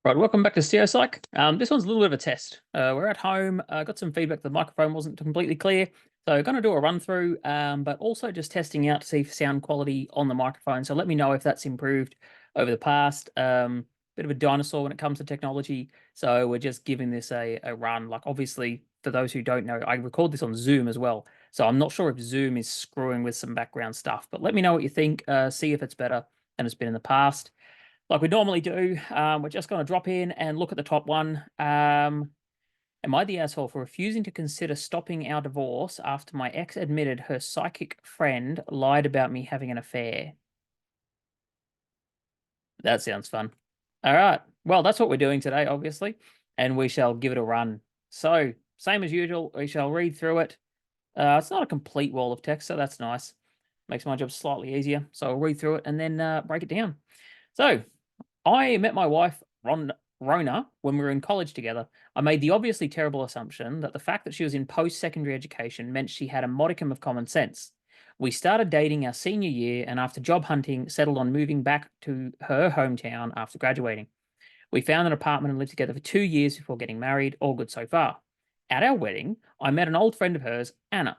Right, welcome back to StereoPsych. This one's a little bit of a test. We're at home. Got some feedback. The microphone wasn't completely clear, so going to do a run through, but also just testing out to see if sound quality on the microphone. So let me know if that's improved over the past. Bit of a dinosaur when it comes to technology, so we're just giving this a run. Like, obviously, for those who don't know, I record this on Zoom as well, so I'm not sure if Zoom is screwing with some background stuff. But let me know what you think. See if it's better than it's been in the past. Like we normally do, we're just going to drop in and look at the top one. Am I the asshole for refusing to consider stopping our divorce after my ex admitted her psychic friend lied about me having an affair? That sounds fun. All right. Well, that's what we're doing today, obviously, and we shall give it a run. So, same as usual, we shall read through it. It's not a complete wall of text, so that's nice. Makes my job slightly easier. So I'll read through it and then break it down. So, I met my wife, Rona, when we were in college together. I made the obviously terrible assumption that the fact that she was in post secondary education meant she had a modicum of common sense. We started dating our senior year and, after job hunting, settled on moving back to her hometown after graduating. We found an apartment and lived together for 2 years before getting married, all good so far. At our wedding, I met an old friend of hers, Anna.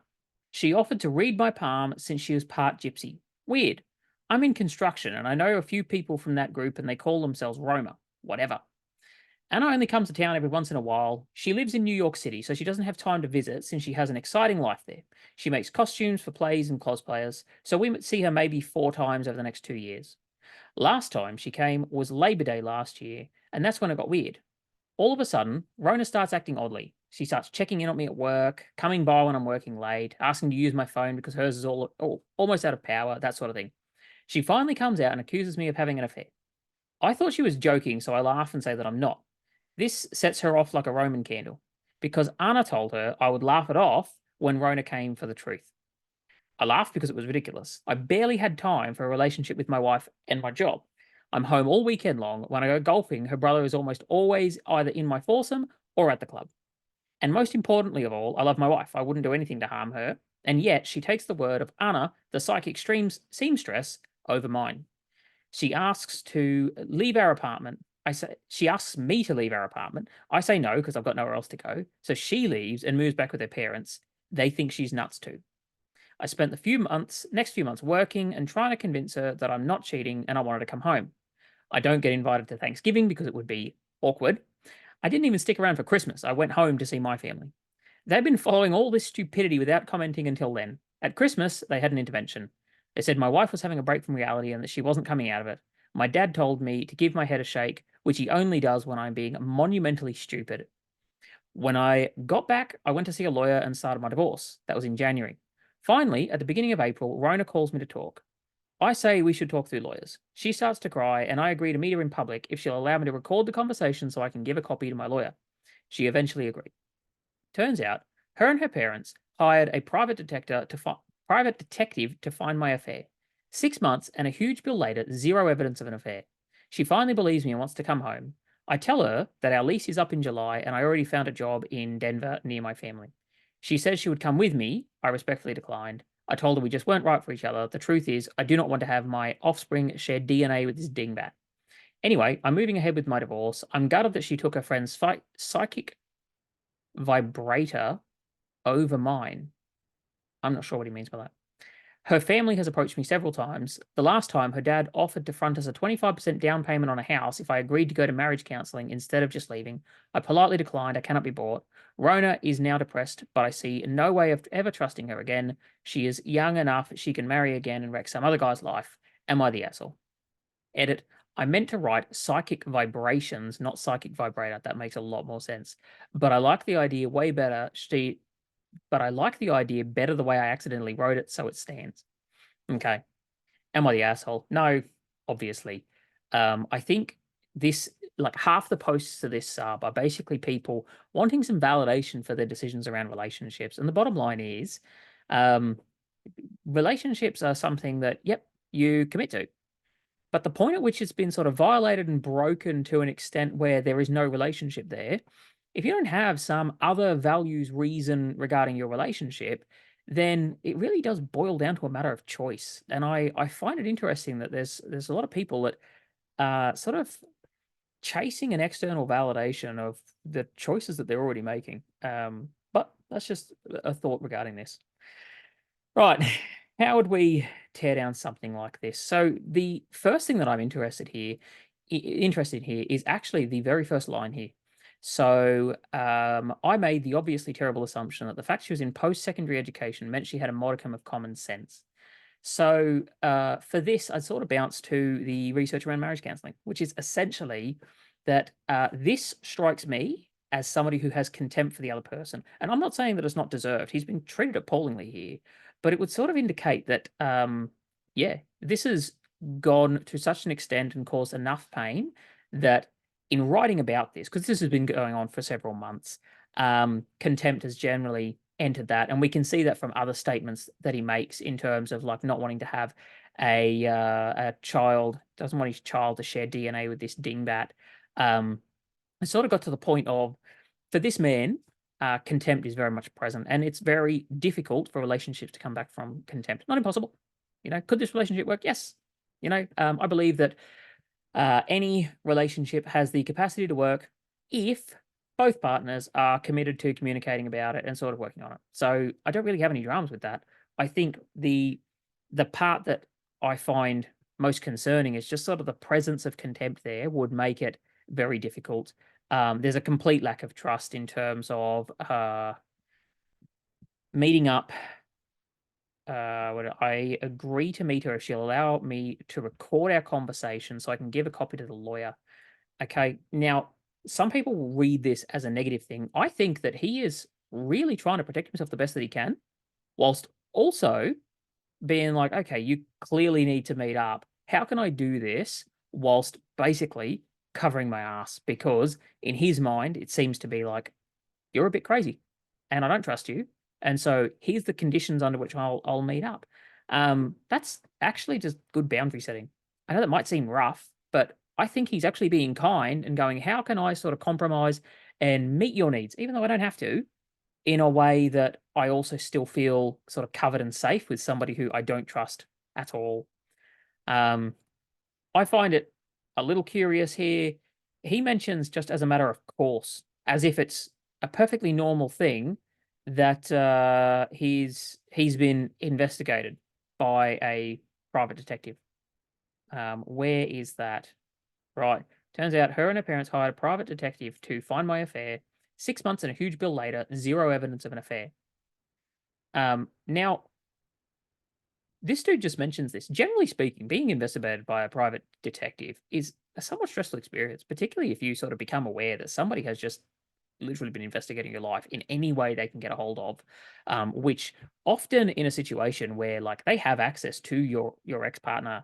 She offered to read my palm since she was part gypsy. Weird. I'm in construction and I know a few people from that group and they call themselves Roma. Whatever. Anna only comes to town every once in a while. She lives in New York City, so she doesn't have time to visit since she has an exciting life there. She makes costumes for plays and cosplayers, so we see her maybe 4 times over the next 2 years. Last time she came was Labor Day last year, and that's when it got weird. All of a sudden, Rona starts acting oddly. She starts checking in on me at work, coming by when I'm working late, asking to use my phone because hers is almost out of power, that sort of thing. She finally comes out and accuses me of having an affair. I thought she was joking, so I laugh and say that I'm not. This sets her off like a Roman candle, because Anna told her I would laugh it off when Rona came for the truth. I laughed because it was ridiculous. I barely had time for a relationship with my wife and my job. I'm home all weekend long. When I go golfing, her brother is almost always either in my foursome or at the club. And most importantly of all, I love my wife. I wouldn't do anything to harm her. And yet she takes the word of Anna, the psychic seamstress, over mine. She asks to leave our apartment. She asks me to leave our apartment. I say no because I've got nowhere else to go. So she leaves and moves back with her parents. They think she's nuts too. I spent the next few months working and trying to convince her that I'm not cheating and I wanted to come home. I don't get invited to Thanksgiving because it would be awkward. I didn't even stick around for Christmas. I went home to see my family. They've been following all this stupidity without commenting until then. At Christmas, they had an intervention. They said my wife was having a break from reality and that she wasn't coming out of it. My dad told me to give my head a shake, which he only does when I'm being monumentally stupid. When I got back, I went to see a lawyer and started my divorce. That was in January. Finally, at the beginning of April, Rona calls me to talk. I say we should talk through lawyers. She starts to cry, and I agree to meet her in public if she'll allow me to record the conversation so I can give a copy to my lawyer. She eventually agreed. Turns out, her and her parents hired a private detective to find my affair. 6 months and a huge bill later, zero evidence of an affair. She finally believes me and wants to come home. I tell her that our lease is up in July and I already found a job in Denver near my family. She says she would come with me. I respectfully declined. I told her we just weren't right for each other. The truth is, I do not want to have my offspring share DNA with this dingbat. Anyway, I'm moving ahead with my divorce. I'm gutted that she took her friend's psychic vibrator over mine. I'm not sure what he means by that. Her family has approached me several times. The last time, her dad offered to front us a 25% down payment on a house if I agreed to go to marriage counseling instead of just leaving. I politely declined. I cannot be bought. Rona is now depressed, but I see no way of ever trusting her again. She is young enough she can marry again and wreck some other guy's life. Am I the asshole? Edit. I meant to write psychic vibrations, not psychic vibrator. That makes a lot more sense. But I like the idea way better. But I like the idea better the way I accidentally wrote it, so it stands. Okay. Am I the asshole? No, obviously. I think this, like half the posts to this sub are basically people wanting some validation for their decisions around relationships. And the bottom line is, um, relationships are something that, yep, you commit to. But the point at which it's been sort of violated and broken to an extent where there is no relationship there, if you don't have some other values reason regarding your relationship, then it really does boil down to a matter of choice. And I find it interesting that there's a lot of people that sort of chasing an external validation of the choices that they're already making. But that's just a thought regarding this. Right. How would we tear down something like this? So the first thing that I'm interested in here is actually the very first line here. So I made the obviously terrible assumption that the fact she was in post-secondary education meant she had a modicum of common sense. So for this, I'd sort of bounce to the research around marriage counseling, which is essentially that this strikes me as somebody who has contempt for the other person. And I'm not saying that it's not deserved. He's been treated appallingly here, but it would sort of indicate that, yeah, this has gone to such an extent and caused enough pain that in writing about this, because this has been going on for several months, contempt has generally entered that, and we can see that from other statements that he makes in terms of like not wanting to have a child, doesn't want his child to share DNA with this dingbat. It sort of got to the point of, for this man, contempt is very much present, and it's very difficult for relationships to come back from contempt. Not impossible. Could this relationship work? Yes. I believe that any relationship has the capacity to work if both partners are committed to communicating about it and sort of working on it. So I don't really have any dramas with that. I think the part that I find most concerning is just sort of the presence of contempt there would make it very difficult. There's a complete lack of trust in terms of meeting up. Would I agree to meet her if she'll allow me to record our conversation so I can give a copy to the lawyer? Okay, now some people will read this as a negative thing. I think that he is really trying to protect himself the best that he can, whilst also being like, okay, you clearly need to meet up. How can I do this whilst basically covering my ass? Because in his mind, it seems to be like, you're a bit crazy and I don't trust you. And so here's the conditions under which I'll meet up. That's actually just good boundary setting. I know that might seem rough, but I think he's actually being kind and going, how can I sort of compromise and meet your needs, even though I don't have to, in a way that I also still feel sort of covered and safe with somebody who I don't trust at all. Um, I find it a little curious here. He mentions just as a matter of course, as if it's a perfectly normal thing that he's been investigated by a private detective. Where is that? Right. Turns out her and her parents hired a private detective to find my affair. 6 months and a huge bill later, zero evidence of an affair. Now, this dude just mentions this. Generally speaking, being investigated by a private detective is a somewhat stressful experience, particularly if you sort of become aware that somebody has just literally been investigating your life in any way they can get a hold of, which often in a situation where like they have access to your ex-partner,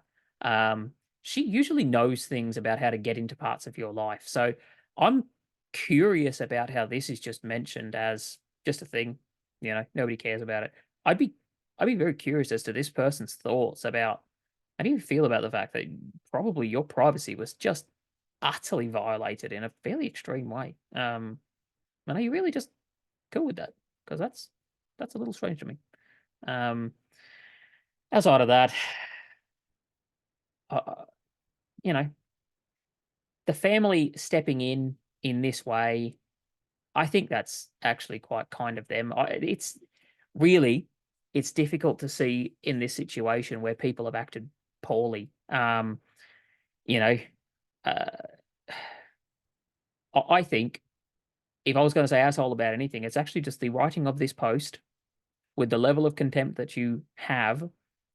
she usually knows things about how to get into parts of your life. So I'm curious about how this is just mentioned as just a thing. Nobody cares about it. I'd be very curious as to this person's thoughts about how do you feel about the fact that probably your privacy was just utterly violated in a fairly extreme way. And are you really just cool with that? Because that's a little strange to me. Outside of that, uh, you know, the family stepping in this way, I think that's actually quite kind of them. It's really, it's difficult to see in this situation where people have acted poorly. You know, uh, I think if I was going to say asshole about anything, it's actually just the writing of this post with the level of contempt that you have.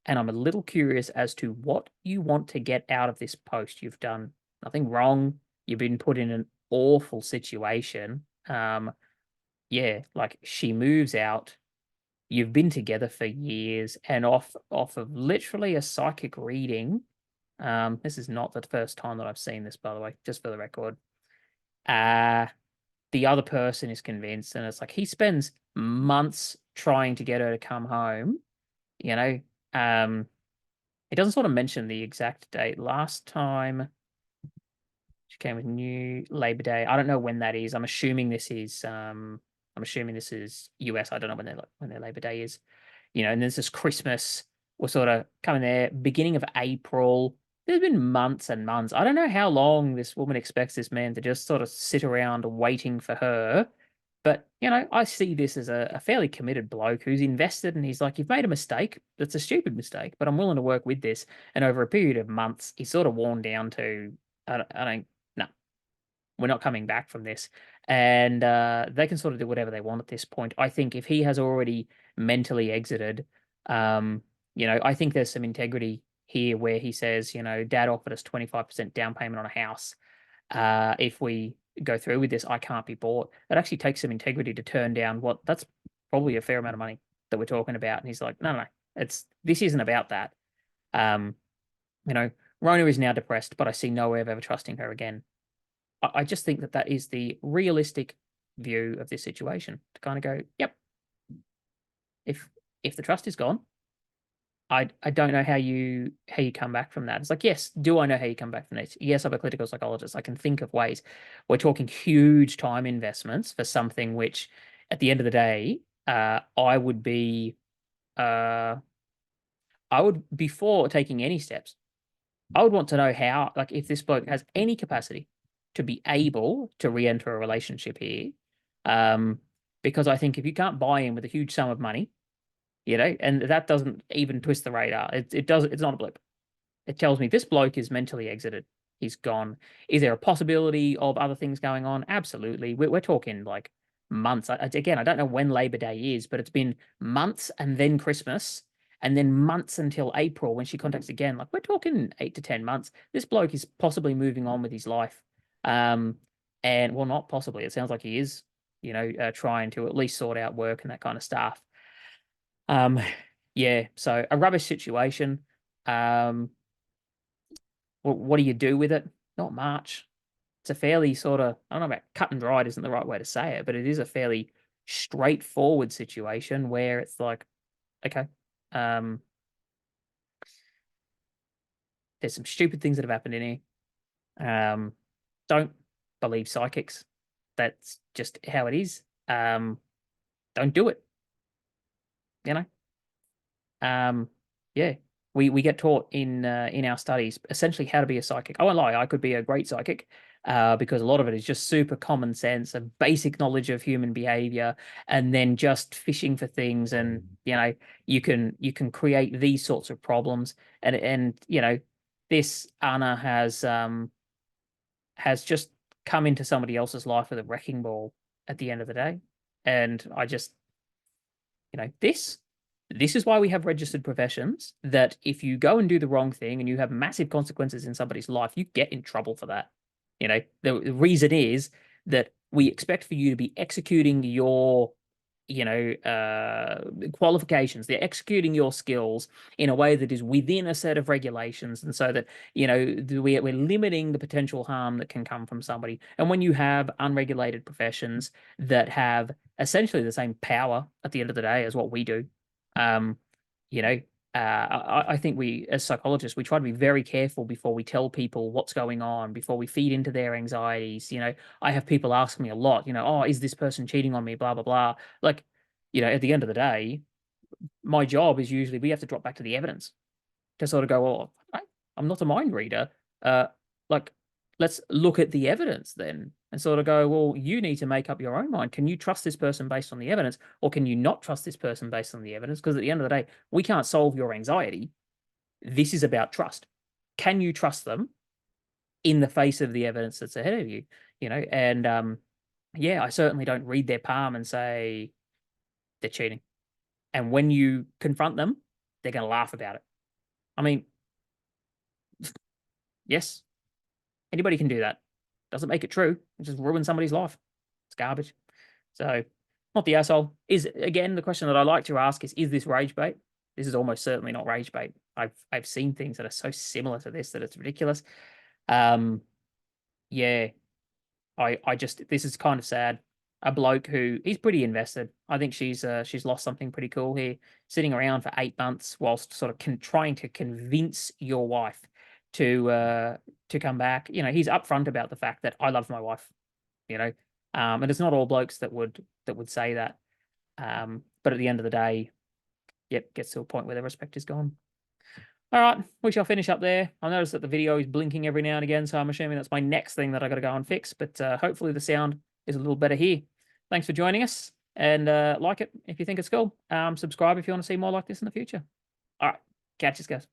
And I'm a little curious as to what you want to get out of this post. You've done nothing wrong. You've been put in an awful situation. Yeah, like she moves out. You've been together for years, and off of literally a psychic reading. This is not the first time that I've seen this, by the way, just for the record. The other person is convinced, and it's like he spends months trying to get her to come home. You know, it doesn't sort of mention the exact date. Last time she came with new Labor Day. I don't know when that is. I'm assuming this is US. I don't know when their Labor Day is. And there's this Christmas. We're sort of coming there beginning of April. there's been months and months. I don't know how long this woman expects this man to just sort of sit around waiting for her. But, I see this as a fairly committed bloke who's invested, and he's like, you've made a mistake. That's a stupid mistake, but I'm willing to work with this. And over a period of months, he's sort of worn down to, I don't, no, we're not coming back from this. And they can sort of do whatever they want at this point. I think if he has already mentally exited, I think there's some integrity here where he says, Dad offered us 25% down payment on a house. If we go through with this, I can't be bought. It actually takes some integrity to turn down that's probably a fair amount of money that we're talking about. And he's like, no, this isn't about that. Rona is now depressed, but I see no way of ever trusting her again. I just think that is the realistic view of this situation, to kind of go, yep. If the trust is gone, I don't know how you come back from that. It's like, yes, do I know how you come back from this? Yes, I'm a clinical psychologist. I can think of ways. We're talking huge time investments for something which, at the end of the day, I would, before taking any steps, I would want to know how, like, if this bloke has any capacity to be able to re-enter a relationship here. Because I think if you can't buy in with a huge sum of money, and that doesn't even twist the radar. It's not a blip. It tells me this bloke is mentally exited. He's gone. Is there a possibility of other things going on? Absolutely. We're talking like months. Again, I don't know when Labor Day is, but it's been months and then Christmas and then months until April when she contacts again. Like, we're talking 8 to 10 months. This bloke is possibly moving on with his life. And well, not possibly. It sounds like he is, trying to at least sort out work and that kind of stuff. Yeah, so a rubbish situation. What do you do with it? Not much. It's a fairly sort of, I don't know about cut and dried isn't the right way to say it, but it is a fairly straightforward situation where it's like, okay, there's some stupid things that have happened in here. Don't believe psychics. That's just how it is. Don't do it. Yeah, we get taught in our studies essentially how to be a psychic. I won't lie, I could be a great psychic because a lot of it is just super common sense, a basic knowledge of human behavior, and then just fishing for things. And you can create these sorts of problems. And this Anna has just come into somebody else's life with a wrecking ball at the end of the day. And I just, this is why we have registered professions, that if you go and do the wrong thing and you have massive consequences in somebody's life, you get in trouble for that. The reason is that we expect for you to be executing your, qualifications. They're executing your skills in a way that is within a set of regulations. And so that, we're limiting the potential harm that can come from somebody. And when you have unregulated professions that have essentially the same power at the end of the day as what we do, I think we, as psychologists, we try to be very careful before we tell people what's going on, before we feed into their anxieties. I have people ask me a lot, oh, is this person cheating on me? Blah, blah, blah. Like, at the end of the day, my job is usually we have to drop back to the evidence to sort of go, oh, I'm not a mind reader. Like, let's look at the evidence then and sort of go, well, you need to make up your own mind. Can you trust this person based on the evidence, or can you not trust this person based on the evidence? Because at the end of the day, we can't solve your anxiety. This is about trust. Can you trust them in the face of the evidence that's ahead of you? And yeah, I certainly don't read their palm and say they're cheating. And when you confront them, they're going to laugh about it. I mean, yes, anybody can do that. Doesn't make it true. It just ruins somebody's life. It's garbage. So, not the asshole. Again, the question that I like to ask is this rage bait? This is almost certainly not rage bait. I've seen things that are so similar to this that it's ridiculous. Yeah, I just, this is kind of sad. A bloke who, he's pretty invested. I think she's lost something pretty cool here, sitting around for 8 months whilst sort of trying to convince your wife to come back. He's upfront about the fact that I love my wife, and it's not all blokes that would say that. But at the end of the day, yep, gets to a point where the respect is gone. All right, we shall finish up there. I noticed that the video is blinking every now and again, so I'm assuming that's my next thing that I got to go and fix. But hopefully the sound is a little better here. Thanks for joining us, and like it if you think it's cool. Subscribe if you want to see more like this in the future. All right, catch us, guys.